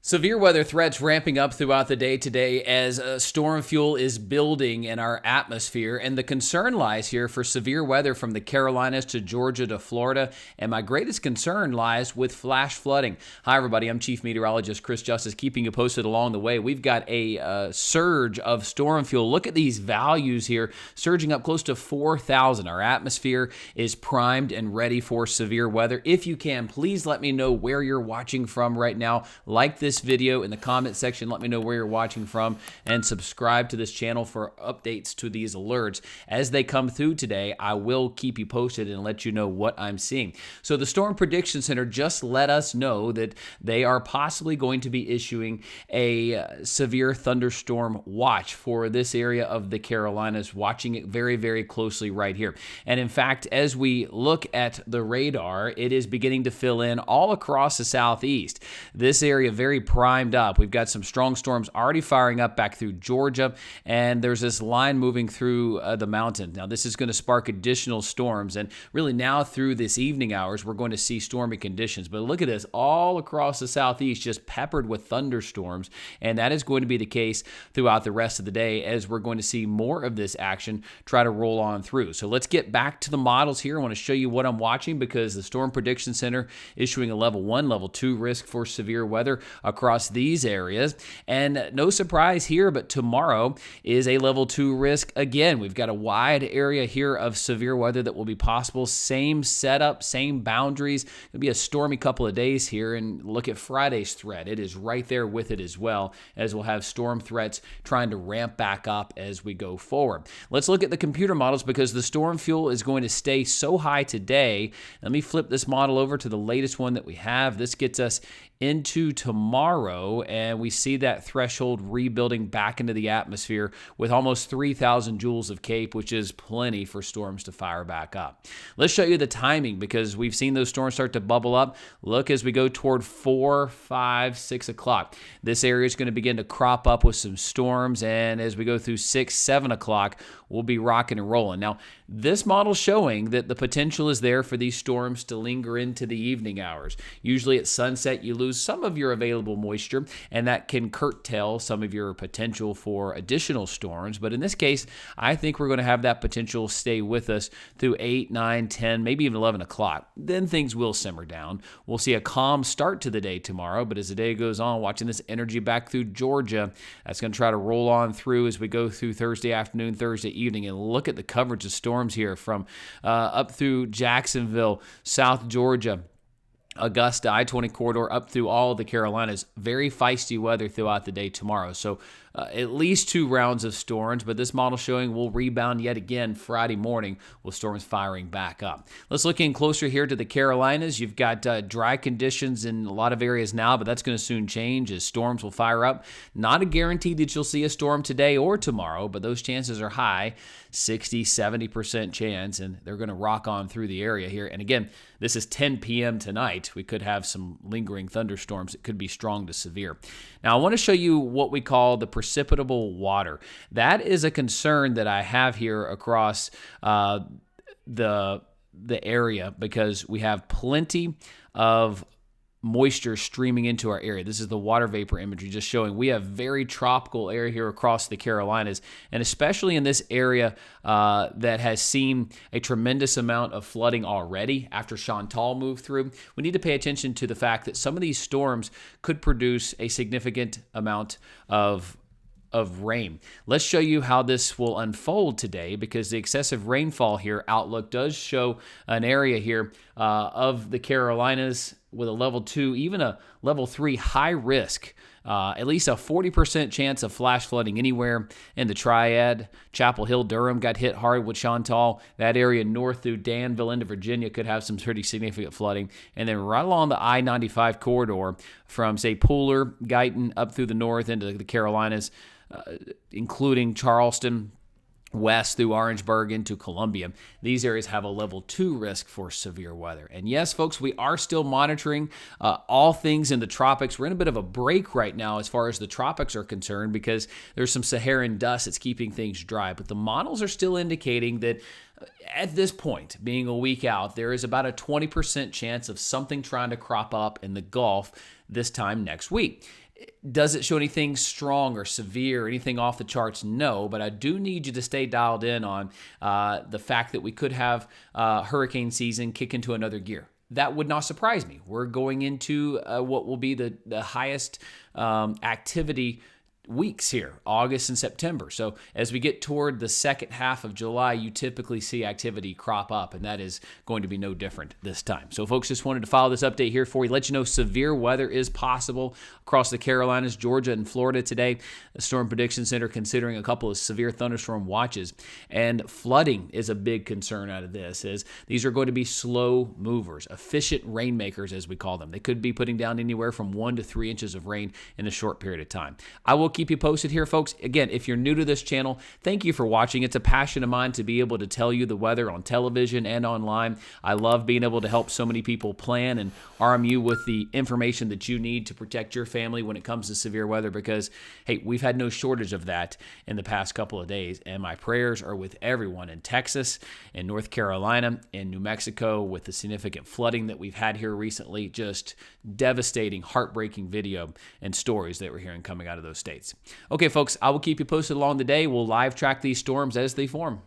Severe weather threats ramping up throughout the day today as storm fuel is building in our atmosphere. And the concern lies here for severe weather from the Carolinas to Georgia to Florida. And my greatest concern lies with flash flooding. Hi, everybody. I'm Chief Meteorologist Chris Justice, keeping you posted along the way. We've got a surge of storm fuel. Look at these values here, surging up close to 4,000. Our atmosphere is primed and ready for severe weather. If you can, please let me know where you're watching from right now. Like this video in the comment section. Let me know where you're watching from and subscribe to this channel for updates to these alerts. As they come through today, I will keep you posted and let you know what I'm seeing. So the Storm Prediction Center just let us know that they are possibly going to be issuing a severe thunderstorm watch for this area of the Carolinas, watching it very, very closely right here. And in fact, as we look at the radar, it is beginning to fill in all across the southeast. This area very primed up. We've got some strong storms already firing up back through Georgia, and there's this line moving through the mountains. Now, this is going to spark additional storms, and really now through this evening hours, we're going to see stormy conditions. But look at this, all across the southeast, just peppered with thunderstorms, and that is going to be the case throughout the rest of the day as we're going to see more of this action try to roll on through. So let's get back to the models here. I want to show you what I'm watching because the Storm Prediction Center issuing a level 1, level 2 risk for severe weather across these areas. And no surprise here, but tomorrow is a level 2 risk again. We've got a wide area here of severe weather that will be possible. Same setup, same boundaries. It'll be a stormy couple of days here. And look at Friday's threat. It is right there with it as well, as we'll have storm threats trying to ramp back up as we go forward. Let's look at the computer models because the storm fuel is going to stay so high today. Let me flip this model over to the latest one that we have. This gets us into tomorrow, and we see that threshold rebuilding back into the atmosphere with almost 3,000 joules of CAPE, which is plenty for storms to fire back up. Let's show you the timing because we've seen those storms start to bubble up. Look as we go toward 4, 5, 6 o'clock. This area is going to begin to crop up with some storms, and as we go through 6, 7 o'clock, we'll be rocking and rolling. Now, this model showing that the potential is there for these storms to linger into the evening hours. Usually at sunset, you lose some of your available moisture, and that can curtail some of your potential for additional storms. But in this case, I think we're going to have that potential stay with us through 8, 9, 10, maybe even 11 o'clock. Then things will simmer down. We'll see a calm start to the day tomorrow, but as the day goes on, watching this energy back through Georgia, that's going to try to roll on through as we go through Thursday afternoon, Thursday evening. And look at the coverage of storms here from up through Jacksonville, South Georgia, Augusta, I-20 corridor, up through all of the Carolinas. Very feisty weather throughout the day tomorrow. So at least 2 rounds of storms, but this model showing will rebound yet again Friday morning with storms firing back up. Let's look in closer here to the Carolinas. You've got dry conditions in a lot of areas now, but that's going to soon change as storms will fire up. Not a guarantee that you'll see a storm today or tomorrow, but those chances are high, 60, 70% chance, and they're going to rock on through the area here. And again, this is 10 p.m. tonight. We could have some lingering thunderstorms. It could be strong to severe. Now, I want to show you what we call the precipitable water. That is a concern that I have here across the area because we have plenty of moisture streaming into our area. This is the water vapor imagery just showing we have very tropical area here across the Carolinas, and especially in this area that has seen a tremendous amount of flooding already after Chantal moved through. We need to pay attention to the fact that some of these storms could produce a significant amount of rain. Let's show you how this will unfold today because the excessive rainfall here outlook does show an area here of the Carolinas with a level 2, even a level 3 high risk, at least a 40% chance of flash flooding anywhere in the Triad. Chapel Hill, Durham got hit hard with Chantal. That area north through Danville into Virginia could have some pretty significant flooding. And then right along the I-95 corridor from, say, Pooler, Guyton, up through the north into the Carolinas, including Charleston, west through Orangeburg into Columbia. These areas have a level 2 risk for severe weather. And yes, folks, we are still monitoring all things in the tropics. We're in a bit of a break right now as far as the tropics are concerned because there's some Saharan dust that's keeping things dry. But the models are still indicating that at this point, being a week out, there is about a 20% chance of something trying to crop up in the Gulf this time next week. Does it show anything strong or severe, anything off the charts? No, but I do need you to stay dialed in on the fact that we could have hurricane season kick into another gear. That would not surprise me. We're going into what will be the highest activity weeks here, August and September. So as we get toward the second half of July, you typically see activity crop up, and that is going to be no different this time. So folks, just wanted to follow this update here for you, let you know severe weather is possible across the Carolinas, Georgia, and Florida today. The Storm Prediction Center considering a couple of severe thunderstorm watches, and flooding is a big concern out of this, as these are going to be slow movers, efficient rainmakers as we call them. They could be putting down anywhere from 1 to 3 inches of rain in a short period of time. I will keep you posted here, folks. Again, if you're new to this channel, thank you for watching. It's a passion of mine to be able to tell you the weather on television and online. I love being able to help so many people plan and arm you with the information that you need to protect your family when it comes to severe weather, because, hey, we've had no shortage of that in the past couple of days, and my prayers are with everyone in Texas, in North Carolina, in New Mexico, with the significant flooding that we've had here recently. Just devastating, heartbreaking video and stories that we're hearing coming out of those states. Okay, folks, I will keep you posted along the day. We'll live track these storms as they form.